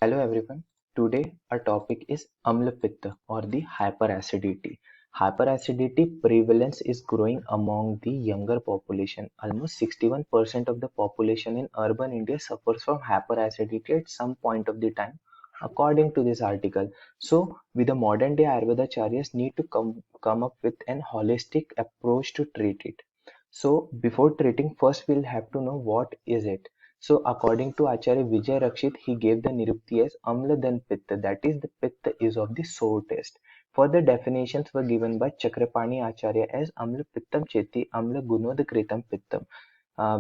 Hello everyone. Today our topic is Amla Pitta or the hyperacidity. Hyperacidity prevalence is growing among the younger population. Almost 61% of the population in urban India suffers from hyperacidity at some point of the time, according to this article. So, with the modern day Ayurvedacharyas need to come up with an holistic approach to treat it. So, before treating, first we'll have to know what is it. So, according to Acharya Vijay Rakshit, he gave the Nirukti as Amla then Pitta, that is, the Pitta is of the sore taste. Further definitions were given by Chakrapani Acharya as Amla Pittam Cheti Amla Gunod Kritam Pittam,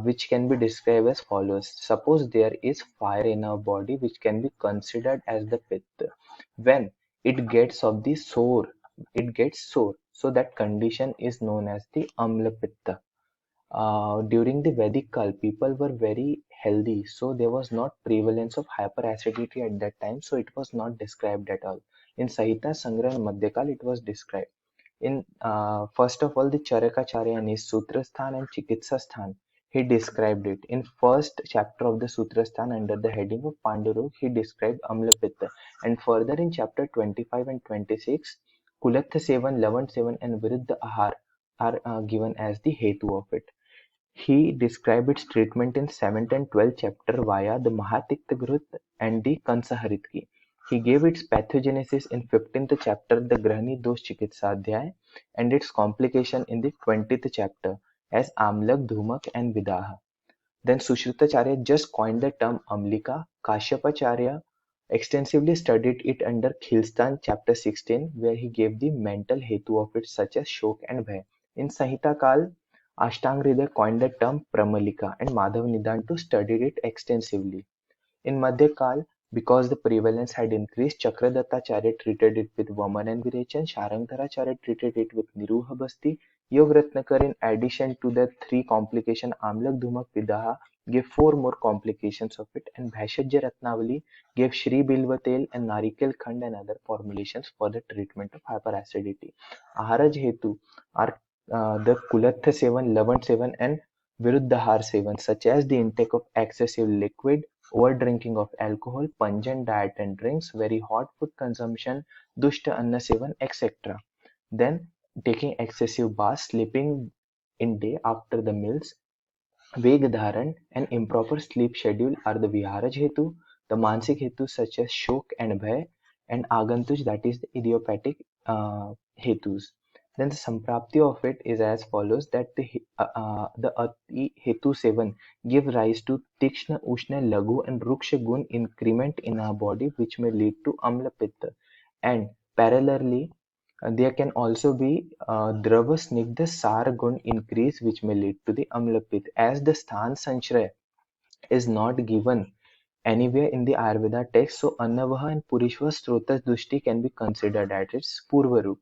which can be described as follows. Suppose there is fire in our body, which can be considered as the Pitta. When it gets of the sore, it gets sore. So, that condition is known as the Amla Pitta. During the Vedic Kal, people were very healthy, so there was not prevalence of hyperacidity at that time, so it was not described at all. In Sahita Sangra and Madhyakal, it was described. In first of all, the Charakacharya in his Sutrasthan and Chikitsasthan, he described it. In first chapter of the Sutrasthan under the heading of Pandurog, he described Amlapitta. And further in chapter 25 and 26, Kulatha Sevan, Lavan Sevan and Viruddha Ahar are given as the Hetu of it. He described its treatment in 7th and 12th chapter via the Mahatiktagrut and the Kansaharitki. He gave its pathogenesis in 15th chapter, the Grahani Dosh Chikitsadhyay, and its complication in the 20th chapter as Amlak, Dhumak, and Vidaha. Then Sushritacharya just coined the term Amlika. Kashyapacharya extensively studied it under Khilstan chapter 16, where he gave the mental hetu of it, such as Shok and Bhay. In Sahita Kal, Ashtang Hriday coined the term Pramalika, and Madhav Nidantu studied it extensively. In Madhyakal, because the prevalence had increased, Chakradattacharya treated it with Vaman and Virechan, Sharangdharacharya treated it with Niruha Basti, Yog Ratnakar, in addition to the three complications Amlak, Dhumak, Vidaha, gave four more complications of it, and Bhaishajya Ratnavali gave Shri Bilva Tel and Narikel Khand and other formulations for the treatment of hyperacidity. Aharaj Hetu are the Kulatha Sevan, Lavan Sevan, and Viruddhahar Sevan, such as the intake of excessive liquid, over-drinking of alcohol, pungent diet and drinks, very hot food consumption, dushta anna sevan, etc. Then taking excessive baths, sleeping in day after the meals, Veg dharan and improper sleep schedule are the viharaj hetu, the mansik hetu such as shok and bhay, and agantush, that is the idiopathic hetus. Then the samprapti of it is as follows, that the ati hetu seven give rise to tikshna, ushna, lagu and ruksha gun increment in our body, which may lead to amla pitta. And parallelly, there can also be Drava Snigdha Sar Gun increase, which may lead to the Amlapit. As the Sthan Sanchraya is not given anywhere in the Ayurveda text, so Annavaha and Purishva Srotas Dushti can be considered at its Purvarup.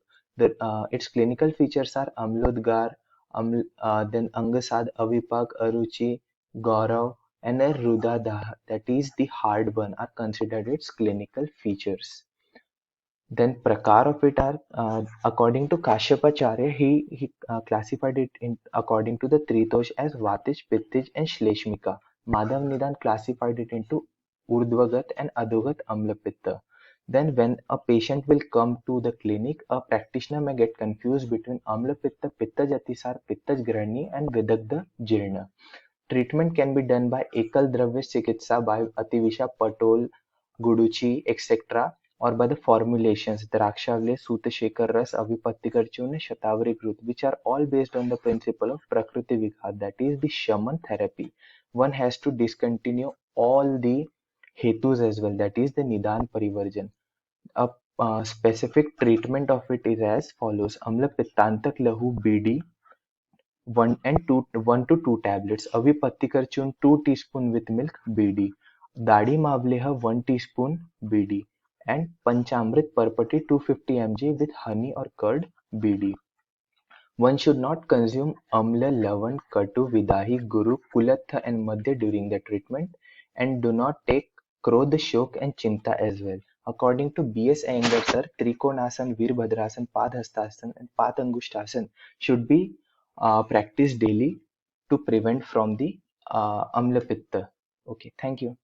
Its clinical features are Amlodgar, then Angasad, Avipak, Aruchi, Gaurav, and a Rudadaha, that is the heartburn, are considered its clinical features. Then prakar of it are according to Kashyapacharya, he classified it in according to the Tritosh as Vatish, Pittij, and Shleshmika. Madhav Nidan classified it into Urdhvagat and Adhogat Amlapitta. Then when a patient will come to the clinic, a practitioner may get confused between Amlapitta, Pittaj Atisar, Pittaj Grahani, and Vidagdha Jirna. Treatment can be done by Ekal Dravya Chikitsa by Ativisha Patol, Guduchi, etc., or by the formulations Drakshavle, Sutashekar Ras, Avipattikar Churna, Shatavari Grut, which are all based on the principle of Prakriti Vighat, that is the shaman therapy. One has to discontinue all the hetus as well, that is the Nidan Parivarjan. A specific treatment of it is as follows: Amla Pittantak Lahu BD 1 to 2 tablets, Avipattikar churn 2 teaspoon with milk BD, Dadi Mavleha 1 teaspoon BD, and Panchamrit Parpati 250 mg with honey or curd BD. One should not consume Amla, Lavan, Katu, Vidahi, Guru, Kulatha and Madhya during the treatment, and do not take Krodh, Shok and Chinta as well. According to B.S. Iyengar sir, Trikonasana, Veerbhadrasana, Padhastasana and Padangushtasana should be practiced daily to prevent from the Amla Pitta. Okay, thank you.